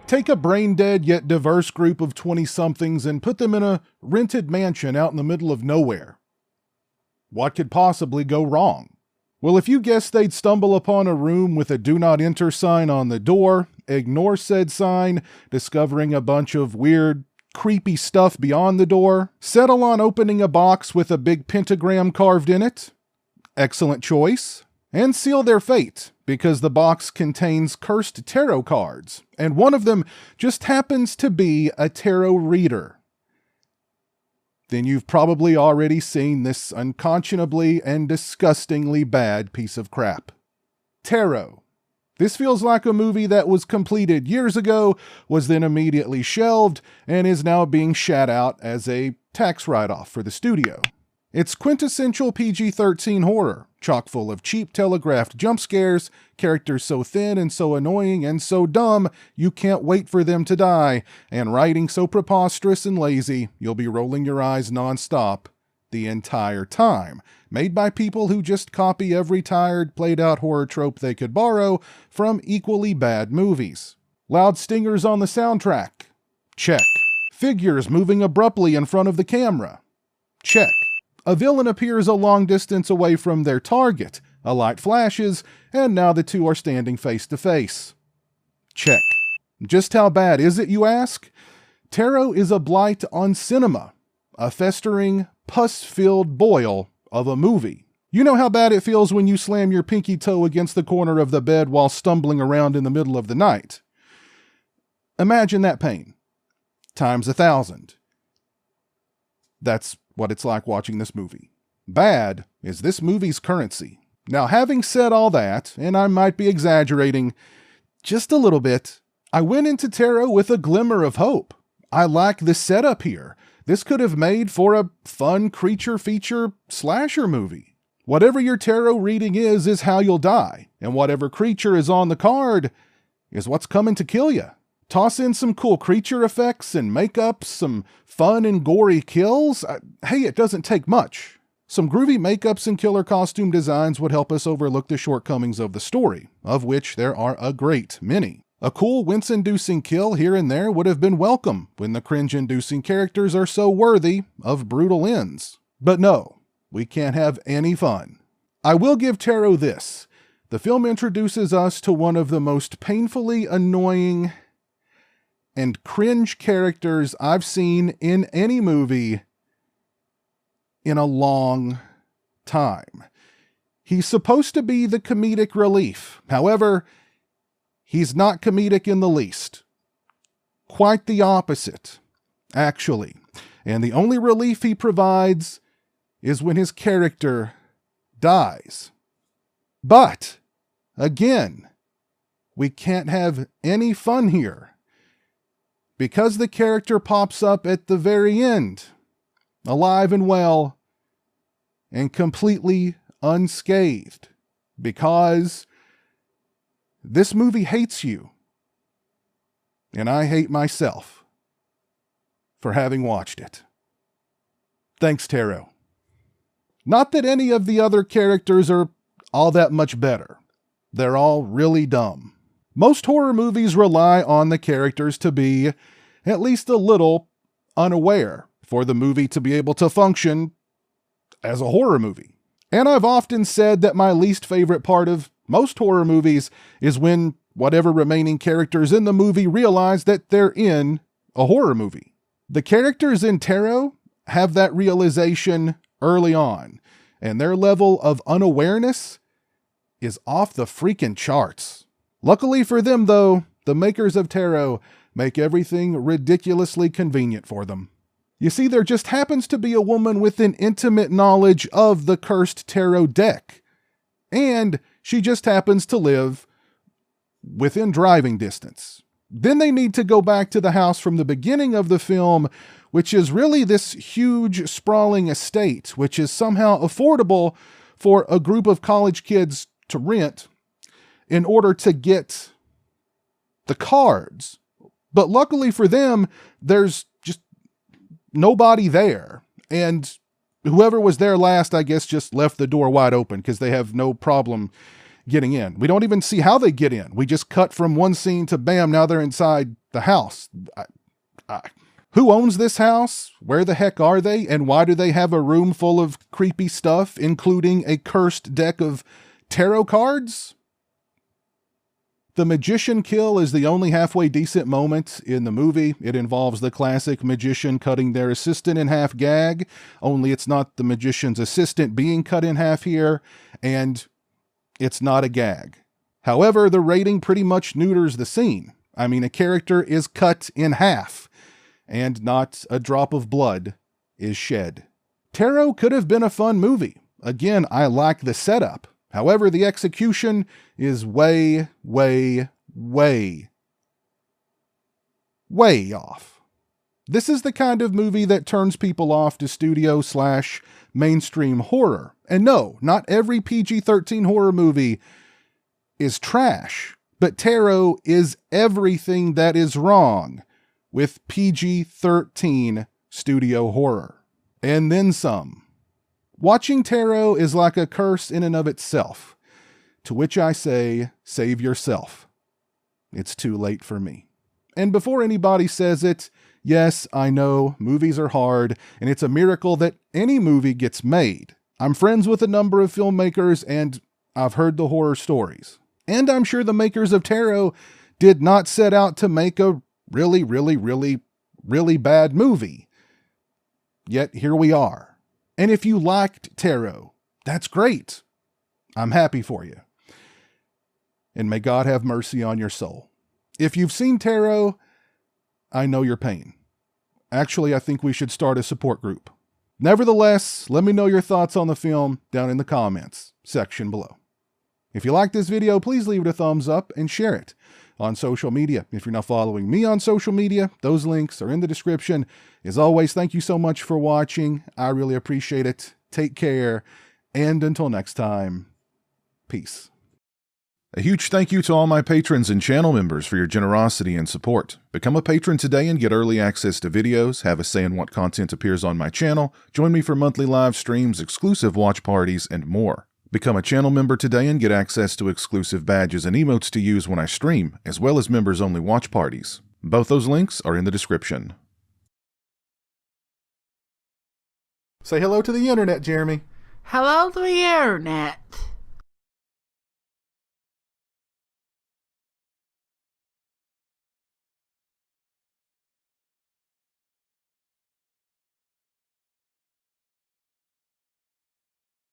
Take a brain-dead yet diverse group of 20-somethings and put them in a rented mansion out in the middle of nowhere. What could possibly go wrong? Well, if you guessed they'd stumble upon a room with a do not enter sign on the door, ignore said sign, discovering a bunch of weird, creepy stuff beyond the door, settle on opening a box with a big pentagram carved in it, excellent choice, and seal their fate, because the box contains cursed tarot cards, and one of them just happens to be a tarot reader. Then you've probably already seen this unconscionably and disgustingly bad piece of crap. Tarot. This feels like a movie that was completed years ago, was then immediately shelved, and is now being shat out as a tax write-off for the studio. It's quintessential PG-13 horror, chock full of cheap telegraphed jump scares, characters so thin and so annoying and so dumb you can't wait for them to die, and writing so preposterous and lazy you'll be rolling your eyes non-stop the entire time. Made by people who just copy every tired, played-out horror trope they could borrow from equally bad movies. Loud stingers on the soundtrack. Check. Figures moving abruptly in front of the camera. Check. A villain appears a long distance away from their target. A light flashes, and now the two are standing face to face. Check. Just how bad is it, you ask? Tarot is a blight on cinema. A festering, pus-filled boil of a movie. You know how bad it feels when you slam your pinky toe against the corner of the bed while stumbling around in the middle of the night. Imagine that pain. Times 1,000. That's what it's like watching this movie. Bad is this movie's currency. Now, having said all that, and I might be exaggerating just a little bit, I went into Tarot with a glimmer of hope. I like the setup here. This could have made for a fun creature feature slasher movie. Whatever your tarot reading is how you'll die, and whatever creature is on the card is what's coming to kill you. Toss in some cool creature effects and makeup, some fun and gory kills. Hey, it doesn't take much. Some groovy makeups and killer costume designs would help us overlook the shortcomings of the story, of which there are a great many. A cool wince-inducing kill here and there would have been welcome when the cringe-inducing characters are so worthy of brutal ends. But no, we can't have any fun. I will give Tarot this. The film introduces us to one of the most painfully annoying and cringe characters I've seen in any movie in a long time. He's supposed to be the comedic relief. However, he's not comedic in the least. Quite the opposite, actually. And the only relief he provides is when his character dies. But, again, we can't have any fun here, because the character pops up at the very end, alive and well, and completely unscathed, because this movie hates you, and I hate myself for having watched it. Thanks, Tarot. Not that any of the other characters are all that much better. They're all really dumb. Most horror movies rely on the characters to be at least a little unaware for the movie to be able to function as a horror movie. And I've often said that my least favorite part of most horror movies is when whatever remaining characters in the movie realize that they're in a horror movie. The characters in Tarot have that realization early on, and their level of unawareness is off the freaking charts. Luckily for them, though, the makers of Tarot make everything ridiculously convenient for them. You see, there just happens to be a woman with an intimate knowledge of the cursed Tarot deck, and she just happens to live within driving distance. Then they need to go back to the house from the beginning of the film, which is really this huge, sprawling estate, which is somehow affordable for a group of college kids to rent in order to get the cards. But luckily for them, there's just nobody there. And whoever was there last, I guess, just left the door wide open because they have no problem getting in. We don't even see how they get in. We just cut from one scene to bam, now they're inside the house. Who owns this house? Where the heck are they? And why do they have a room full of creepy stuff, including a cursed deck of tarot cards? The magician kill is the only halfway decent moment in the movie. It involves the classic magician cutting their assistant in half gag, only it's not the magician's assistant being cut in half here, and it's not a gag. However, the rating pretty much neuters the scene. I mean, a character is cut in half, and not a drop of blood is shed. Tarot could have been a fun movie. Again, I like the setup. However, the execution is way off. This is the kind of movie that turns people off to studio/mainstream horror. And no, not every PG-13 horror movie is trash, but Tarot is everything that is wrong with PG-13 studio horror. And then some. Watching Tarot is like a curse in and of itself, to which I say, save yourself. It's too late for me. And before anybody says it, yes, I know, movies are hard, and it's a miracle that any movie gets made. I'm friends with a number of filmmakers, and I've heard the horror stories. And I'm sure the makers of Tarot did not set out to make a really bad movie. Yet here we are. And if you liked Tarot, that's great. I'm happy for you. And may God have mercy on your soul. If you've seen Tarot, I know your pain. Actually, I think we should start a support group. Nevertheless, let me know your thoughts on the film down in the comments section below. If you like this video, please leave it a thumbs up and share it on social media. If you're not following me on social media, those links are in the description. As always, thank you so much for watching. I really appreciate it. Take care, and until next time, peace. A huge thank you to all my patrons and channel members for your generosity and support. Become a patron today and get early access to videos, have a say in what content appears on my channel, join me for monthly live streams, exclusive watch parties, and more. Become a channel member today and get access to exclusive badges and emotes to use when I stream, as well as members-only watch parties. Both those links are in the description. Say hello to the internet, Jeremy. Hello to the internet.